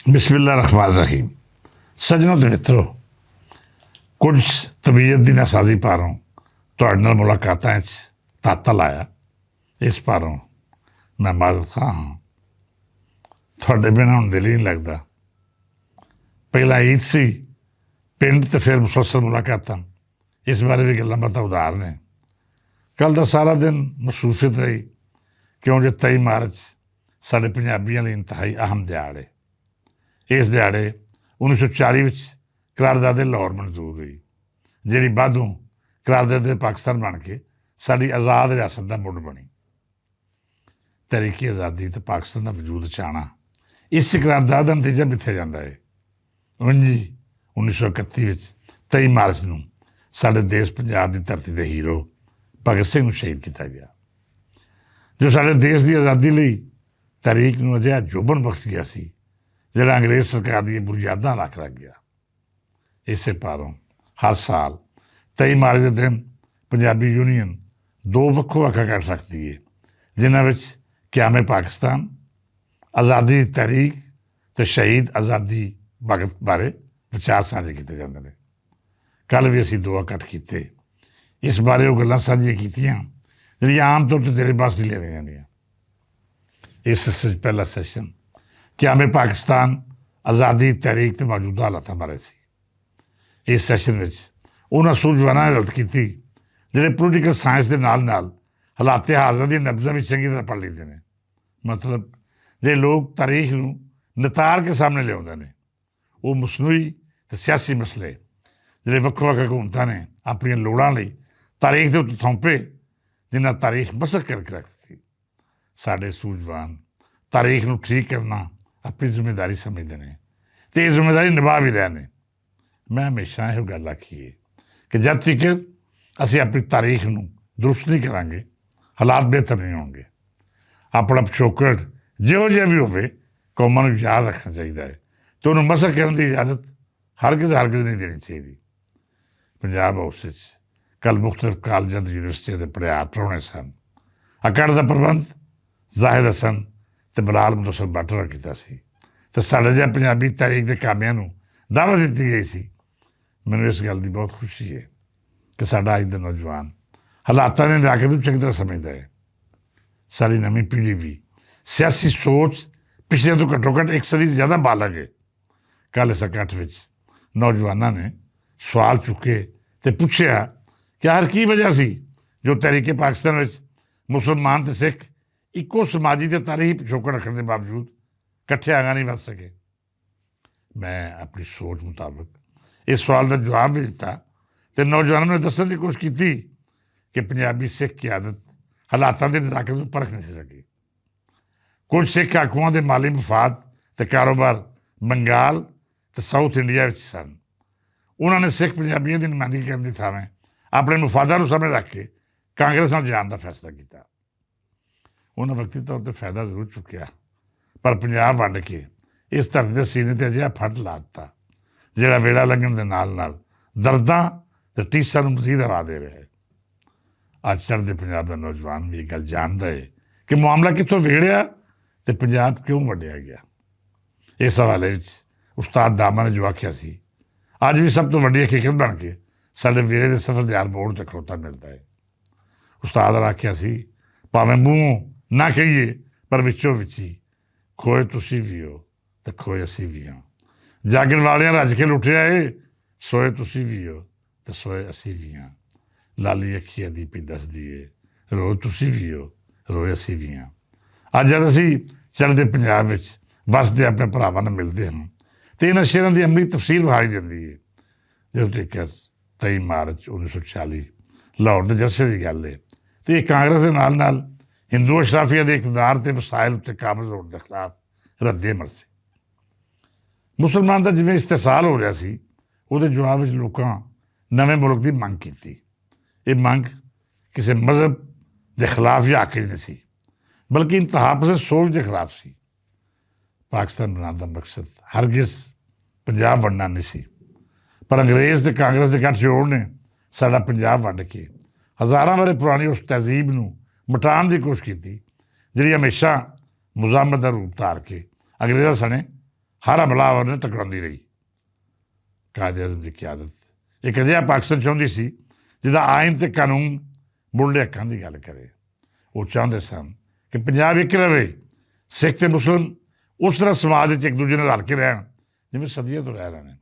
ਬਿਸਮਿਲ੍ਲਾ ਰਹਿਮਾਨ ਰਹੀਮ। ਸੱਜਣੋ ਤੇ ਮਿੱਤਰੋ, ਕੁਝ ਤਬੀਅਤ ਦੀ ਨਾਸਾਜ਼ੀ ਭਾਰੋਂ ਤੁਹਾਡੇ ਨਾਲ ਮੁਲਾਕਾਤਾਂ 'ਚ ਤਾਤਾ ਲਾਇਆ। ਇਸ ਭਾਰੋਂ ਮੈਂ ਮਾਜ਼ਰਤ ਖਾਂ ਹਾਂ। ਤੁਹਾਡੇ ਬਿਨਾਂ ਹੁਣ ਦਿਲ ਹੀ ਨਹੀਂ ਲੱਗਦਾ। ਪਹਿਲਾਂ ਈਦ ਸੀ ਪਿੰਡ ਅਤੇ ਫਿਰ ਮੁਸਲਸਲ ਮੁਲਾਕਾਤਾਂ। ਇਸ ਬਾਰੇ ਵੀ ਗੱਲਾਂ ਬਾਤਾਂ ਉਧਾਰ ਨੇ। ਕੱਲ੍ਹ ਦਾ ਸਾਰਾ ਦਿਨ ਮਸਰੂਫੀਅਤ ਰਹੀ, ਕਿਉਂ ਜੇ 23 ਮਾਰਚ ਸਾਡੇ ਪੰਜਾਬੀਆਂ ਲਈ ਇੰਤਹਾਈ ਅਹਿਮ ਦਿਹਾੜੇ। ਇਸ ਦਿਹਾੜੇ 1940 ਵਿੱਚ ਕਰਾਰਦਾਦੇ ਲਾਹੌਰ ਮਨਜ਼ੂਰ ਹੋਈ, ਜਿਹੜੀ ਬਾਅਦੋਂ ਕਰਾਰਦਾਦੇ ਪਾਕਿਸਤਾਨ ਬਣ ਕੇ ਸਾਡੀ ਆਜ਼ਾਦ ਰਿਆਸਤ ਦਾ ਮੁੱਢ ਬਣੀ। ਤਹਿਰੀਕ ਆਜ਼ਾਦੀ ਅਤੇ ਪਾਕਿਸਤਾਨ ਦਾ ਵਜੂਦ 'ਚ ਆਉਣਾ, ਇਸ ਕਰਾਰਦਾਦ ਦਾ ਨਤੀਜਾ ਮਿੱਥਿਆ ਜਾਂਦਾ ਹੈ। 1931 ਵਿੱਚ 23 ਮਾਰਚ ਨੂੰ ਸਾਡੇ ਦੇਸ਼ ਪੰਜਾਬ ਦੀ ਧਰਤੀ ਦੇ ਹੀਰੋ ਭਗਤ ਸਿੰਘ ਨੂੰ ਸ਼ਹੀਦ ਕੀਤਾ ਗਿਆ, ਜੋ ਸਾਡੇ ਦੇਸ਼ ਦੀ ਆਜ਼ਾਦੀ ਲਈ ਤਹਿਰੀਕ ਨੂੰ ਅਜਿਹਾ ਜੋਬਨ ਬਖਸ਼ ਗਿਆ ਸੀ, ਜਿਹੜਾ ਅੰਗਰੇਜ਼ ਸਰਕਾਰ ਦੀਆਂ ਬੁਨਿਆਦਾਂ ਰੱਖ ਗਿਆ। ਇਸੇ ਭਾਰੋਂ ਹਰ ਸਾਲ 23 ਮਾਰਚ ਦੇ ਦਿਨ ਪੰਜਾਬੀ ਯੂਨੀਅਨ ਦੋ ਵੱਖੋ ਵੱਖਾ ਕੱਢ ਸਕਦੀ ਹੈ, ਜਿਨ੍ਹਾਂ ਵਿੱਚ ਕਿਆਮੇ ਪਾਕਿਸਤਾਨ, ਆਜ਼ਾਦੀ ਦੀ ਤਹਿਰੀਕ ਅਤੇ ਸ਼ਹੀਦ ਆਜ਼ਾਦੀ ਭਗਤ ਬਾਰੇ ਵਿਚਾਰ ਸਾਂਝੇ ਕੀਤੇ ਜਾਂਦੇ ਨੇ। ਕੱਲ੍ਹ ਵੀ ਅਸੀਂ ਦੋ ਇਕੱਠ ਕੀਤੇ। ਇਸ ਬਾਰੇ ਉਹ ਗੱਲਾਂ ਸਾਂਝੀਆਂ ਕੀਤੀਆਂ ਜਿਹੜੀਆਂ ਆਮ ਤੌਰ 'ਤੇ ਤੇਰੇ ਪਾਸ ਨਹੀਂ ਲੈਣੀਆਂ ਜਾਂਦੀਆਂ। ਇਸ ਪਹਿਲਾ ਸੈਸ਼ਨ ਕਿਆਮੇ ਪਾਕਿਸਤਾਨ, ਆਜ਼ਾਦੀ ਤਹਿਰੀਕ ਅਤੇ ਮੌਜੂਦਾ ਹਾਲਾਤਾਂ ਬਾਰੇ ਸੀ। ਇਸ ਸੈਸ਼ਨ ਵਿੱਚ ਉਹਨਾਂ ਸੂਝਵਾਨਾਂ ਨੇ ਰਲਤ ਕੀਤੀ ਜਿਹੜੇ ਪੋਲੀਟੀਕਲ ਸਾਇੰਸ ਦੇ ਨਾਲ ਨਾਲ ਹਾਲਾਤ ਹਾਜ਼ਰ ਦੀਆਂ ਨਬਜ਼ਾਂ ਵੀ ਚੰਗੀ ਤਰ੍ਹਾਂ ਪੜ੍ਹ ਲੈਂਦੇ ਨੇ। ਮਤਲਬ ਜਿਹੜੇ ਲੋਕ ਤਾਰੀਖ ਨੂੰ ਨਿਤਾਰ ਕੇ ਸਾਹਮਣੇ ਲਿਆਉਂਦੇ ਨੇ, ਉਹ ਮਸਨੂਈ ਅਤੇ ਸਿਆਸੀ ਮਸਲੇ ਜਿਹੜੇ ਵੱਖੋ ਵੱਖ ਹਕੂਮਤਾਂ ਨੇ ਆਪਣੀਆਂ ਲੋੜਾਂ ਲਈ ਤਾਰੀਖ ਦੇ ਉੱਤੇ ਥੋਪੇ, ਜਿਨ੍ਹਾਂ ਤਾਰੀਖ ਮਸਕ ਕਰਕੇ ਰੱਖ ਦਿੱਤੀ। ਸਾਡੇ ਸੂਝਵਾਨ ਤਾਰੀਖ ਨੂੰ ਠੀਕ ਕਰਨਾ ਆਪਣੀ ਜ਼ਿੰਮੇਵਾਰੀ ਸਮਝਦੇ ਨੇ ਅਤੇ ਇਹ ਜ਼ਿੰਮੇਵਾਰੀ ਨਿਭਾ ਵੀ ਰਹੇ ਨੇ। ਮੈਂ ਹਮੇਸ਼ਾ ਇਹੋ ਗੱਲ ਆਖੀ ਹੈ ਕਿ ਜਦ ਤੱਕ ਅਸੀਂ ਆਪਣੀ ਤਾਰੀਖ ਨੂੰ ਦਰੁਸਤ ਨਹੀਂ ਕਰਾਂਗੇ, ਹਾਲਾਤ ਬਿਹਤਰ ਨਹੀਂ ਹੋਣਗੇ। ਆਪਣਾ ਪਿਛੋਕੜ ਜਿਹੋ ਜਿਹਾ ਵੀ ਹੋਵੇ, ਕੌਮਾਂ ਨੂੰ ਯਾਦ ਰੱਖਣਾ ਚਾਹੀਦਾ ਹੈ ਅਤੇ ਉਹਨੂੰ ਮਸਕ ਕਰਨ ਦੀ ਇਜਾਜ਼ਤ ਹਰਗਿਜ਼ ਨਹੀਂ ਦੇਣੀ ਚਾਹੀਦੀ। ਪੰਜਾਬ ਹਾਊਸ ਵਿੱਚ ਕੱਲ੍ਹ ਮੁਖਤਲਿਫ ਕਾਲਜਾਂ ਅਤੇ ਯੂਨੀਵਰਸਿਟੀਆਂ ਦੇ ਪ੍ਰਾਹੁਣੇ ਸਨ। ਅਕੜ ਦਾ ਪ੍ਰਬੰਧ ਜ਼ਾਹਿਦ ਹਸਨ ਅਤੇ ਬਲਾਲ ਮੁਦੱਸਰ ਭੱਟ ਨੇ ਕੀਤਾ ਸੀ ਅਤੇ ਸਾਡੇ ਜਿਹਾ ਪੰਜਾਬੀ ਤਾਰੀਖ ਦੇ ਕਾਮਿਆਂ ਨੂੰ ਦਾਅਵਤ ਦਿੱਤੀ ਗਈ ਸੀ। ਮੈਨੂੰ ਇਸ ਗੱਲ ਦੀ ਬਹੁਤ ਖੁਸ਼ੀ ਹੈ ਕਿ ਸਾਡਾ ਅੱਜ ਦਾ ਨੌਜਵਾਨ ਹਾਲਾਤਾਂ ਦੇ ਇਲਾਕੇ ਨੂੰ ਚੰਗੀ ਤਰ੍ਹਾਂ ਸਮਝਦਾ ਹੈ। ਸਾਡੀ ਨਵੀਂ ਪੀੜ੍ਹੀ ਵੀ ਸਿਆਸੀ ਸੋਚ ਪਿਛਲੇ ਤੋਂ ਘੱਟੋ ਘੱਟ ਇੱਕ ਸਦੀ ਜ਼ਿਆਦਾ ਬਾਲਗ ਹੈ। ਕੱਲ੍ਹ ਇਸ ਇਕੱਠ ਵਿੱਚ ਨੌਜਵਾਨਾਂ ਨੇ ਸਵਾਲ ਚੁੱਕੇ ਅਤੇ ਪੁੱਛਿਆ ਕਿ ਆਖਰ ਕੀ ਵਜ੍ਹਾ ਸੀ ਜੋ ਤਹਿਰੀਕੇ ਪਾਕਿਸਤਾਨ ਵਿੱਚ ਮੁਸਲਮਾਨ ਅਤੇ ਸਿੱਖ ਇੱਕੋ ਸਮਾਜੀ ਅਤੇ ਤਾਰੀਖੀ ਪਿਛੋਕੜ ਰੱਖਣ ਦੇ ਬਾਵਜੂਦ ਇਕੱਠੇ ਅਗਾਂਹ ਨਹੀਂ ਵੱਧ ਸਕੇ। ਮੈਂ ਆਪਣੀ ਸੋਚ ਮੁਤਾਬਕ ਇਸ ਸਵਾਲ ਦਾ ਜਵਾਬ ਵੀ ਦਿੱਤਾ ਅਤੇ ਨੌਜਵਾਨਾਂ ਨੂੰ ਦੱਸਣ ਦੀ ਕੋਸ਼ਿਸ਼ ਕੀਤੀ ਕਿ ਪੰਜਾਬੀ ਸਿੱਖ ਕਿਆਦਤ ਹਾਲਾਤਾਂ ਦੀ ਨਜ਼ਾਕਤ ਨੂੰ ਪਰਖ ਨਹੀਂ ਸਕੀ। ਕੁਝ ਸਿੱਖ ਆਗੂਆਂ ਦੇ ਮਾਲੀ ਮਫਾਦ ਅਤੇ ਕਾਰੋਬਾਰ ਬੰਗਾਲ ਅਤੇ ਸਾਊਥ ਇੰਡੀਆ ਵਿੱਚ ਸਨ। ਉਹਨਾਂ ਨੇ ਸਿੱਖ ਪੰਜਾਬੀਆਂ ਦੀ ਨੁਮਾਇੰਦਗੀ ਕਰਨ ਦੀ ਥਾਵੇਂ ਆਪਣੇ ਮਫਾਦਾਂ ਨੂੰ ਸਾਹਮਣੇ ਰੱਖ ਕੇ ਕਾਂਗਰਸ ਨਾਲ ਜਾਣ ਦਾ ਫੈਸਲਾ ਕੀਤਾ। ਉਹਨਾਂ ਵਕਤੀ ਤੌਰ 'ਤੇ ਫਾਇਦਾ ਜ਼ਰੂਰ ਚੁੱਕਿਆ, ਪਰ ਪੰਜਾਬ ਵੰਡ ਕੇ ਇਸ ਧਰਤੀ ਦੇ ਸੀਨੇ 'ਤੇ ਅਜਿਹਾ ਫੱਟ ਲਾ ਦਿੱਤਾ, ਜਿਹੜਾ ਵੇਲਾ ਲੰਘਣ ਦੇ ਨਾਲ ਨਾਲ ਦਰਦਾਂ ਅਤੇ ਟੀਸਾਂ ਨੂੰ ਮਜ਼ੀਦ ਹਵਾ ਦੇ ਰਿਹਾ ਹੈ। ਅੱਜ ਚੜ੍ਹਦੇ ਪੰਜਾਬ ਦਾ ਨੌਜਵਾਨ ਵੀ ਇਹ ਗੱਲ ਜਾਣਦਾ ਹੈ ਕਿ ਮਾਮਲਾ ਕਿੱਥੋਂ ਵਿਗੜਿਆ ਅਤੇ ਪੰਜਾਬ ਕਿਉਂ ਵੰਡਿਆ ਗਿਆ। ਇਸ ਹਵਾਲੇ ਵਿੱਚ ਉਸਤਾਦ ਦਾਮਾ ਨੇ ਜੋ ਆਖਿਆ ਸੀ, ਅੱਜ ਵੀ ਸਭ ਤੋਂ ਵੱਡੀ ਹਕੀਕਤ ਬਣ ਕੇ ਸਾਡੇ ਵੀਰੇ ਦੇ ਸਫਰ ਦੇ ਹਰ ਮੋੜ 'ਤੇ ਖਲੋਤਾ ਮਿਲਦਾ ਹੈ। ਉਸਤਾਦ ਨੇ ਆਖਿਆ ਸੀ, ਭਾਵੇਂ ਮੂੰਹੋਂ ਨਾ ਕਹੀਏ ਪਰ ਵਿੱਚੋਂ ਵਿੱਚ ਹੀ, ਖੋਏ ਤੁਸੀਂ ਵੀ ਹੋ ਅਤੇ ਖੋਏ ਅਸੀਂ ਵੀ ਹਾਂ। ਜਾਗਣ ਵਾਲਿਆਂ ਰੱਜ ਕੇ ਲੁੱਟਿਆ ਏ, ਸੋਏ ਤੁਸੀਂ ਵੀ ਹੋ ਅਤੇ ਸੋਏ ਅਸੀਂ ਵੀ ਹਾਂ। ਲਾਲੀ ਅੱਖੀ ਅਦੀਪੀ ਦੱਸਦੀ ਏ, ਰੋਏ ਤੁਸੀਂ ਵੀ ਹੋ, ਰੋਏ ਅਸੀਂ ਵੀ ਹਾਂ। ਅੱਜ ਜਦ ਅਸੀਂ ਚੜ੍ਹਦੇ ਪੰਜਾਬ ਵਿੱਚ ਵਸਦੇ ਆਪਣੇ ਭਰਾਵਾਂ ਨਾਲ ਮਿਲਦੇ ਹਾਂ ਅਤੇ ਇਹਨਾਂ ਸ਼ੇਰਾਂ ਦੀ ਅਮਲੀ ਤਫਸੀਲ ਵਿਖਾਈ ਦਿੰਦੀ ਹੈ। ਜਦੋਂ ਤੱਕ 23 ਮਾਰਚ 1940 ਲਾਹੌਰ ਦੇ ਜਲਸੇ ਦੀ ਗੱਲ ਹੈ ਅਤੇ ਇਹ ਕਾਂਗਰਸ ਦੇ ਨਾਲ ਨਾਲ ਹਿੰਦੂ ਅਸ਼ਰਾਫੀਆ ਦੇ ਇਕਤਦਾਰ ਅਤੇ ਵਸਾਇਲ ਉੱਤੇ ਕਾਬਜ਼ ਹੋਣ ਦੇ ਖਿਲਾਫ ਰੱਦੇ ਅਮਲ ਸੀ। ਮੁਸਲਮਾਨ ਦਾ ਜਿਵੇਂ ਇਸਤਿਹਸਾਲ ਹੋ ਰਿਹਾ ਸੀ, ਉਹਦੇ ਜਵਾਬ ਵਿੱਚ ਲੋਕਾਂ ਨਵੇਂ ਮੁਲਕ ਦੀ ਮੰਗ ਕੀਤੀ। ਇਹ ਮੰਗ ਕਿਸੇ ਮਜ਼ਹਬ ਦੇ ਖਿਲਾਫ ਜਾਂ ਆਕਜ ਨਹੀਂ ਸੀ, ਬਲਕਿ ਇੰਤਹਾ ਪਸੰਦ ਸੋਚ ਦੇ ਖਿਲਾਫ ਸੀ। ਪਾਕਿਸਤਾਨ ਬਣਾਉਣ ਦਾ ਮਕਸਦ ਹਰਗਿਜ਼ ਪੰਜਾਬ ਵੰਡਣਾ ਨਹੀਂ ਸੀ, ਪਰ ਅੰਗਰੇਜ਼ ਅਤੇ ਕਾਂਗਰਸ ਦੇ ਗੱਠਜੋੜ ਨੇ ਸਾਡਾ ਪੰਜਾਬ ਵੰਡ ਕੇ ਹਜ਼ਾਰਾਂ ਵਰ੍ਹੇ ਪੁਰਾਣੀ ਉਸ ਤਹਿਜ਼ੀਬ ਨੂੰ ਮਿਟਾਉਣ ਦੀ ਕੋਸ਼ਿਸ਼ ਕੀਤੀ, ਜਿਹੜੀ ਹਮੇਸ਼ਾ ਮੁਜ਼ਾਮਤ ਦਾ ਰੂਪ ਧਾਰ ਕੇ ਅੰਗਰੇਜ਼ਾਂ ਸਣੇ ਹਰ ਹਮਲਾਵਰ ਨੇ ਟਕਰਾਉਂਦੀ ਰਹੀ। ਕਾਇਦ-ਏ-ਆਜ਼ਮ ਦੀ ਕਿਆਦਤ ਇੱਕ ਅਜਿਹਾ ਪਾਕਿਸਤਾਨ ਚਾਹੁੰਦੀ ਸੀ ਜਿਹਦਾ ਆਇਨ ਅਤੇ ਕਾਨੂੰਨ ਮੁੱਢਲੇ ਹੱਕਾਂ ਦੀ ਗੱਲ ਕਰੇ। ਉਹ ਚਾਹੁੰਦੇ ਸਨ ਕਿ ਪੰਜਾਬ ਇੱਕ ਰਹੇ, ਸਿੱਖ ਅਤੇ ਮੁਸਲਿਮ ਉਸ ਤਰ੍ਹਾਂ ਸਮਾਜ ਵਿੱਚ ਇੱਕ ਦੂਜੇ ਨਾਲ ਰਲ ਕੇ ਰਹਿਣ ਜਿਵੇਂ ਸਦੀਆਂ ਤੋਂ ਰਹਿ ਰਹੇ ਨੇ।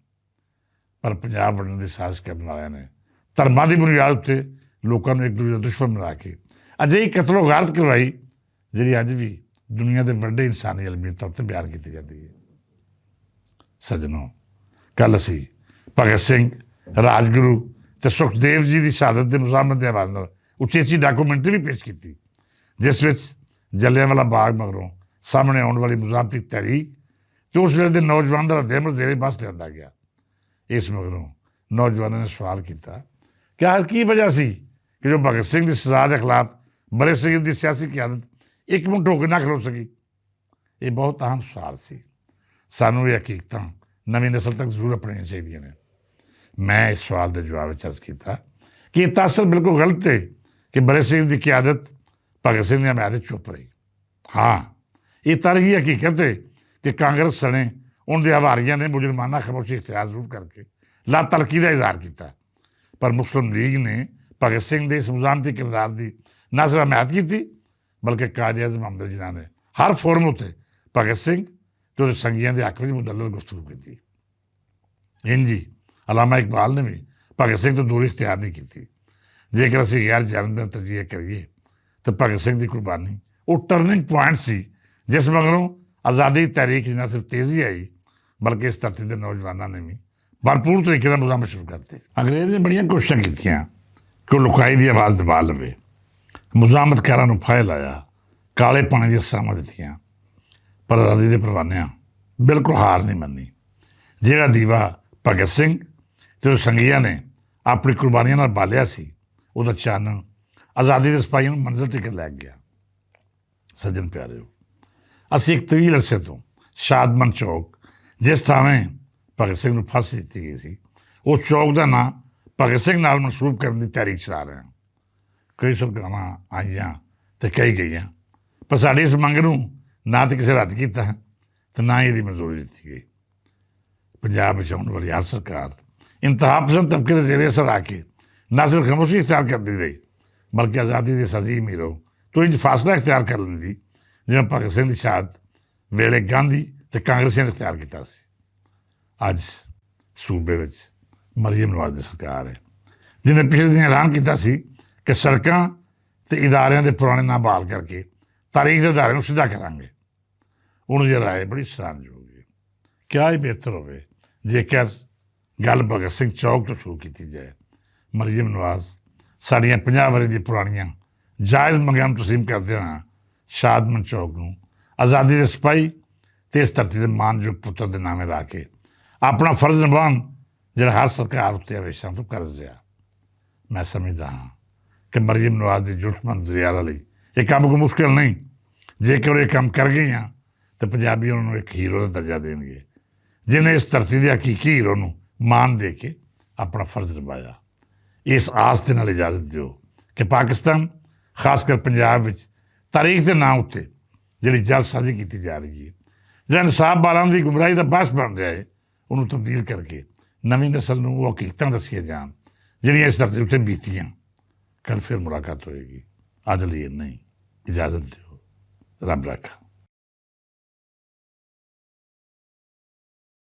ਪਰ ਪੰਜਾਬ ਵੰਡਣ ਦੀ ਸਾਜ਼ਿਸ਼ ਕਰਨ ਵਾਲਿਆਂ ਨੇ ਧਰਮਾਂ ਦੀ ਬੁਨਿਆਦ ਉੱਤੇ ਲੋਕਾਂ ਨੂੰ ਇੱਕ ਦੂਜੇ ਦਾ ਦੁਸ਼ਮਣ ਬਣਾ ਕੇ ਅਜਿਹੀ ਕਤਲੋ ਗਾਰਤ ਕਰਵਾਈ ਜਿਹੜੀ ਅੱਜ ਵੀ ਦੁਨੀਆ ਦੇ ਵੱਡੇ ਇਨਸਾਨੀ ਅਲਮੀ ਤੌਰ 'ਤੇ ਬਿਆਨ ਕੀਤੀ ਜਾਂਦੀ ਹੈ। ਸੱਜਣੋ, ਕੱਲ੍ਹ ਅਸੀਂ ਭਗਤ ਸਿੰਘ, ਰਾਜਗੁਰੂ ਅਤੇ ਸੁਖਦੇਵ ਜੀ ਦੀ ਸ਼ਹਾਦਤ ਦੇ ਮੁਜ਼ਾਮਤ ਦੇ ਹਵਾਲੇ ਨਾਲ ਉਚੇਚੀ ਡਾਕੂਮੈਂਟਰੀ ਵੀ ਪੇਸ਼ ਕੀਤੀ, ਜਿਸ ਵਿੱਚ ਜਲਿਆਂਵਾਲਾ ਬਾਗ ਮਗਰੋਂ ਸਾਹਮਣੇ ਆਉਣ ਵਾਲੀ ਮੁਜ਼ਾਹਬਤੀ ਤਹਿਰੀਕ ਅਤੇ ਉਸ ਵੇਲੇ ਦੇ ਨੌਜਵਾਨ ਦਾ ਰੱਦ-ਏ-ਅਮਲ ਜ਼ੇਰੇ ਬਹਿਸ ਲਿਆਂਦਾ ਗਿਆ। ਇਸ ਮਗਰੋਂ ਨੌਜਵਾਨਾਂ ਨੇ ਸਵਾਲ ਕੀਤਾ ਕਿ ਆਖਿਰ ਕੀ ਵਜ੍ਹਾ ਸੀ ਕਿ ਜੋ ਭਗਤ ਸਿੰਘ ਦੀ ਸਜ਼ਾ ਦੇ ਖਿਲਾਫ ਬੜੇ ਸਗੀਰ ਦੀ ਸਿਆਸੀ ਕਿਆਦਤ ਇੱਕਮੁੱਠ ਹੋ ਕੇ ਨਾ ਖਲੋ ਸਕੀ। ਇਹ ਬਹੁਤ ਅਹਿਮ ਸਵਾਲ ਸੀ। ਸਾਨੂੰ ਇਹ ਹਕੀਕਤਾਂ ਨਵੀਂ ਨਸਲ ਤੱਕ ਜ਼ਰੂਰ ਅਪਣਾਉਣੀਆਂ ਚਾਹੀਦੀਆਂ ਨੇ। ਮੈਂ ਇਸ ਸਵਾਲ ਦੇ ਜਵਾਬ ਵਿੱਚ ਅਰਜ਼ ਕੀਤਾ ਕਿ ਇਹ ਤਾਸਰ ਬਿਲਕੁਲ ਗਲਤ ਹੈ ਕਿ ਬੜੇ ਸਿੰਘ ਦੀ ਕਿਆਦਤ ਭਗਤ ਸਿੰਘ ਦੀ ਹਮਾਇਤ ਚੁੱਪ ਰਹੀ। ਹਾਂ, ਇਹ ਤਾਰੀਖੀ ਹਕੀਕਤ ਹੈ ਕਿ ਕਾਂਗਰਸ ਸਣੇ ਉਹਨਾਂ ਦੇ ਹਵਾਰੀਆਂ ਨੇ ਮੁਜਰਮਾਨਾ ਖਾਮੋਸ਼ੀ ਇਖਤਿਆਰ ਜ਼ਰੂਰ ਕਰਕੇ ਲਾ ਤਲਕੀ ਦਾ ਇਜ਼ਹਾਰ ਕੀਤਾ, ਪਰ ਮੁਸਲਿਮ ਲੀਗ ਨੇ ਭਗਤ ਸਿੰਘ ਦੇ ਇਸ ਮੁਜ਼ਾਹਮਤੀ ਕਿਰਦਾਰ ਦੀ ਨਾ ਸਿਰਫ ਹਮਾਇਤ ਕੀਤੀ ਬਲਕਿ ਕਾਇਦ-ਏ-ਆਜ਼ਮ ਅਮਰ ਜਿਨ੍ਹਾਂ ਨੇ ਹਰ ਫੋਰਮ ਉੱਤੇ ਭਗਤ ਸਿੰਘ ਅਤੇ ਉਹਦੇ ਸੰਗੀਆਂ ਦੇ ਹੱਕ ਵਿੱਚ ਮੁਦੱਲਲ ਗੁਫ਼ਤਗੂ ਕੀਤੀ। ਇੰਜੀ ਅਲਾਮਾ ਇਕਬਾਲ ਨੇ ਵੀ ਭਗਤ ਸਿੰਘ ਤੋਂ ਦੂਰੀ ਇਖਤਿਆਰ ਨਹੀਂ ਕੀਤੀ। ਜੇਕਰ ਅਸੀਂ ਗੈਰ ਜਨਮ ਤਰਜੀਹ ਕਰੀਏ ਤਾਂ ਭਗਤ ਸਿੰਘ ਦੀ ਕੁਰਬਾਨੀ ਉਹ ਟਰਨਿੰਗ ਪੁਆਇੰਟ ਸੀ ਜਿਸ ਮਗਰੋਂ ਆਜ਼ਾਦੀ ਦੀ ਤਹਿਰੀਕ 'ਚ ਨਾ ਸਿਰਫ ਤੇਜ਼ੀ ਆਈ ਬਲਕਿ ਇਸ ਧਰਤੀ ਦੇ ਨੌਜਵਾਨਾਂ ਨੇ ਵੀ ਭਰਪੂਰ ਤਰੀਕੇ ਨਾਲ ਮੁਜ਼ਾਹਮਤ ਸ਼ੁਰੂ ਕਰ ਦਿੱਤੇ। ਅੰਗਰੇਜ਼ ਨੇ ਬੜੀਆਂ ਕੋਸ਼ਿਸ਼ਾਂ ਕੀਤੀਆਂ ਕਿ ਉਹ ਲੁਕਾਈ ਦੀ ਆਵਾਜ਼ ਦਬਾ ਲਵੇ। ਮੁਜ਼ਾਹਮਤਕਾਰਾਂ ਨੂੰ ਫਾਹੇ ਲਾਇਆ, ਕਾਲੇ ਪਾਣੀ ਦੀਆਂ ਸਜ਼ਾਵਾਂ ਦਿੱਤੀਆਂ, ਪਰ ਆਜ਼ਾਦੀ ਦੇ ਪਰਵਾਨਿਆਂ ਬਿਲਕੁਲ ਹਾਰ ਨਹੀਂ ਮੰਨੀ। ਜਿਹੜਾ ਦੀਵਾ ਭਗਤ ਸਿੰਘ ਅਤੇ ਸੰਗੀਆਂ ਨੇ ਆਪਣੀ ਕੁਰਬਾਨੀਆਂ ਨਾਲ ਬਾਲਿਆ ਸੀ, ਉਹਦਾ ਚਾਨਣ ਆਜ਼ਾਦੀ ਦੇ ਸਿਪਾਹੀਆਂ ਨੂੰ ਮੰਜ਼ਿਲ ਤੱਕ ਲੈ ਗਿਆ। ਸੱਜਣ ਪਿਆਰਿਓ, ਅਸੀਂ ਇੱਕ ਤਵੀਲ ਅਰਸੇ ਤੋਂ ਸ਼ਾਦਮਨ ਚੌਕ, ਜਿਸ ਥਾਵੇਂ ਭਗਤ ਸਿੰਘ ਨੂੰ ਫਾਂਸੀ ਦਿੱਤੀ ਗਈ ਸੀ, ਉਸ ਚੌਕ ਦਾ ਨਾਂ ਭਗਤ ਸਿੰਘ ਨਾਲ ਮਨਸੂਬ ਕਰਨ ਦੀ ਤਹਿਰੀਕ ਚਲਾ ਰਹੇ ਹਾਂ। ਕਈ ਸਰਕਾਰਾਂ ਆਈਆਂ ਅਤੇ ਕਈ ਗਈਆਂ, ਪਰ ਸਾਡੀ ਇਸ ਮੰਗ ਨੂੰ ਨਾ ਤਾਂ ਕਿਸੇ ਰੱਦ ਕੀਤਾ ਅਤੇ ਨਾ ਹੀ ਇਹਦੀ ਮਨਜ਼ੂਰੀ ਦਿੱਤੀ ਗਈ। ਪੰਜਾਬ ਵਿੱਚ ਆਉਣ ਵਾਲੀ ਹਰ ਸਰਕਾਰ ਇੰਤਹਾ ਪਸੰਦ ਤਬਕੇ ਦੇ ਜ਼ੇਰੇ ਅਸਰ ਆ ਕੇ ਨਾ ਸਿਰਫ ਖਾਮੋਸ਼ੀ ਇਖਤਿਆਰ ਕਰਦੀ ਰਹੀ ਬਲਕਿ ਆਜ਼ਾਦੀ ਦੇ ਅਜ਼ੀਮ ਹੀਰੋ ਤੋਂ ਇੰਝ ਫਾਸਲਾ ਇਖਤਿਆਰ ਕਰ ਲੈਂਦੀ ਜਿਵੇਂ ਭਗਤ ਸਿੰਘ ਦੀ ਸ਼ਹਾਦਤ ਵੇਲੇ ਗਾਂਧੀ ਅਤੇ ਕਾਂਗਰਸੀਆਂ ਨੇ ਇਖਤਿਆਰ ਕੀਤਾ ਸੀ। ਅੱਜ ਸੂਬੇ ਵਿੱਚ ਮਰੀਅਮ ਨਵਾਜ਼ ਦੀ ਸਰਕਾਰ ਹੈ, ਜਿਹਨੇ ਪਿਛਲੇ ਦਿਨ ਐਲਾਨ ਕੀਤਾ ਸੀ ਕਿ ਸੜਕਾਂ ਅਤੇ ਇਦਾਰਿਆਂ ਦੇ ਪੁਰਾਣੇ ਨਾਂ ਬਹਾਲ ਕਰਕੇ ਤਾਰੀਖ ਦੇ ਅਦਾਰੇ ਨੂੰ ਸਿੱਧਾ ਕਰਾਂਗੇ। ਉਹਨੂੰ ਜੇ ਰਾਏ ਬੜੀ ਸਰਾਹਨਯੋਗ ਹੈ। ਕਿਆ ਹੀ ਬਿਹਤਰ ਹੋਵੇ ਜੇਕਰ ਗੱਲ ਭਗਤ ਸਿੰਘ ਚੌਕ ਤੋਂ ਸ਼ੁਰੂ ਕੀਤੀ ਜਾਏ। ਮਰੀਅਮ ਨਵਾਜ਼ ਸਾਡੀਆਂ 50 ਵਰ੍ਹੇ ਦੀ ਪੁਰਾਣੀਆਂ ਜਾਇਜ਼ ਮੰਗਾਂ ਨੂੰ ਤਸਲੀਮ ਕਰਦੇ ਹੋਏ ਸ਼ਾਦਮਨ ਚੌਕ ਨੂੰ ਆਜ਼ਾਦੀ ਦੇ ਸਿਪਾਹੀ ਅਤੇ ਇਸ ਧਰਤੀ ਦੇ ਮਾਨਯੋਗ ਪੁੱਤਰ ਦੇ ਨਾਮੇ ਲਾ ਕੇ ਆਪਣਾ ਫਰਜ਼ ਨਿਭਾਉਣ ਜਿਹੜਾ ਹਰ ਸਰਕਾਰ ਉੱਤੇ ਹਮੇਸ਼ਾ ਤੋਂ ਕਰਜ਼ ਰਿਹਾ। ਮੈਂ ਸਮਝਦਾ ਹਾਂ ਕਿ ਮਰੀਅਮ ਨਵਾਜ਼ ਦੀ ਜ਼ਰੂਰਤਮੰਦ ਜ਼ਰੀਆਰਾ ਲਈ ਇਹ ਕੰਮ ਕੋਈ ਮੁਸ਼ਕਿਲ ਨਹੀਂ। ਜੇਕਰ ਉਹ ਇਹ ਕੰਮ ਕਰ ਗਈਆਂ ਤਾਂ ਪੰਜਾਬੀ ਉਹਨਾਂ ਨੂੰ ਇੱਕ ਹੀਰੋ ਦਾ ਦਰਜਾ ਦੇਣਗੇ, ਜਿਹਨੇ ਇਸ ਧਰਤੀ ਦੇ ਹਕੀਕੀ ਹੀਰੋ ਨੂੰ ਮਾਣ ਦੇ ਕੇ ਆਪਣਾ ਫਰਜ਼ ਨਿਭਾਇਆ। ਇਸ ਆਸ ਦੇ ਨਾਲ ਇਜਾਜ਼ਤ ਦਿਓ ਕਿ ਪਾਕਿਸਤਾਨ, ਖਾਸ ਕਰ ਪੰਜਾਬ ਵਿੱਚ ਤਾਰੀਖ ਦੇ ਨਾਂ ਉੱਤੇ ਜਿਹੜੀ ਜਲਦਸਾਜ਼ੀ ਕੀਤੀ ਜਾ ਰਹੀ ਹੈ, ਜਿਹੜਾ ਇਨਸਾਫ ਬਾਰਾਂ ਦੀ ਗੁੰਮਰਾਹੀ ਦਾ ਬਾਸ ਬਣ ਰਿਹਾ ਹੈ, ਉਹਨੂੰ ਤਬਦੀਲ ਕਰਕੇ ਨਵੀਂ ਨਸਲ ਨੂੰ ਉਹ ਹਕੀਕਤਾਂ ਦੱਸੀਆਂ ਜਾਣ ਜਿਹੜੀਆਂ ਇਸ ਧਰਤੀ ਉੱਤੇ ਬੀਤੀਆਂ। ਕੱਲ੍ਹ ਫਿਰ ਮੁਲਾਕਾਤ ਹੋਏਗੀ। ਅੱਜ ਲਈ ਇੰਨਾ ਹੀ, ਇਜਾਜ਼ਤ ਦਿਓ। ਰੱਬ ਰਾਖਾ।